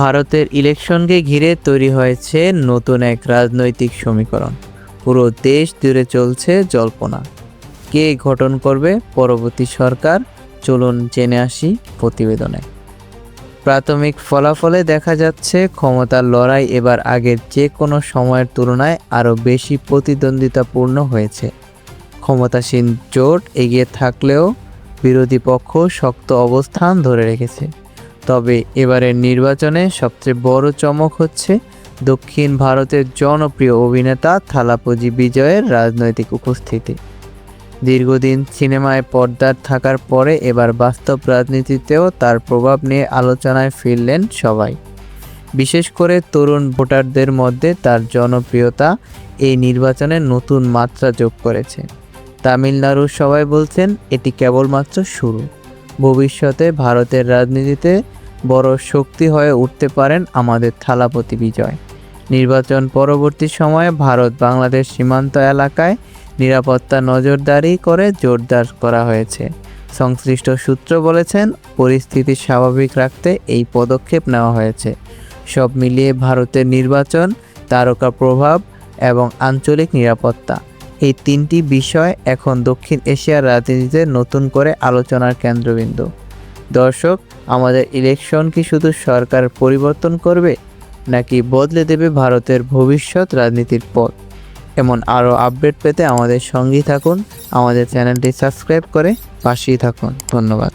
ভারতের ইলেকশনকে ঘিরে তৈরি হয়েছে নতুন এক রাজনৈতিক সমীকরণ। পুরো দেশ জুড়ে চলছে জল্পনা, কে গঠন করবে পরবর্তী সরকার। চলুন জেনে আসি প্রতিবেদনে। প্রাথমিক ফলাফলে দেখা যাচ্ছে ক্ষমতার লড়াই এবার আগের যে কোনো সময়ের তুলনায় আরও বেশি প্রতিদ্বন্দ্বিতাপূর্ণ হয়েছে। ক্ষমতাসীন জোট এগিয়ে থাকলেও বিরোধী পক্ষ শক্ত অবস্থান ধরে রেখেছে। তবে এবারের নির্বাচনে সবচেয়ে বড় চমক হচ্ছে দক্ষিণ ভারতের জনপ্রিয় অভিনেতা থালাপতি বিজয়ের রাজনৈতিক উপস্থিতি। দীর্ঘদিন সিনেমায় পর্দার থাকার পরে এবার বাস্তব রাজনীতিতেও তার প্রভাব নিয়ে আলোচনায় ফিরলেন সবাই। বিশেষ করে তরুণ ভোটারদের মধ্যে তার জনপ্রিয়তা এই নির্বাচনে নতুন মাত্রা যোগ করেছে। তামিলনাড়ুর সবাই বলছেন এটি কেবলমাত্র শুরু। ভবিষ্যতে ভারতের রাজনীতিতে বড় শক্তি হয়ে উঠতে পারেন আমাদের থালাপতি বিজয়। নির্বাচন পরবর্তী সময়ে ভারত বাংলাদেশ সীমান্ত এলাকায় নিরাপত্তা নজরদারি করে জোরদার করা হয়েছে। সংশ্লিষ্ট সূত্র বলেছেন পরিস্থিতি স্বাভাবিক রাখতে এই পদক্ষেপ নেওয়া হয়েছে। সব মিলিয়ে ভারতের নির্বাচন, তারকা প্রভাব এবং আঞ্চলিক নিরাপত্তা, এই তিনটি বিষয় এখন দক্ষিণ এশিয়ার রাজনীতিতে নতুন করে আলোচনার কেন্দ্রবিন্দু। দর্শক, আমাদের ইলেকশন কি শুধু সরকার পরিবর্তন করবে, নাকি বদলে দেবে ভারতের ভবিষ্যৎ রাজনীতির পথ? এমন আরও আপডেট পেতে আমাদের সঙ্গেই থাকুন। আমাদের চ্যানেলটি সাবস্ক্রাইব করে পাশেই থাকুন। ধন্যবাদ।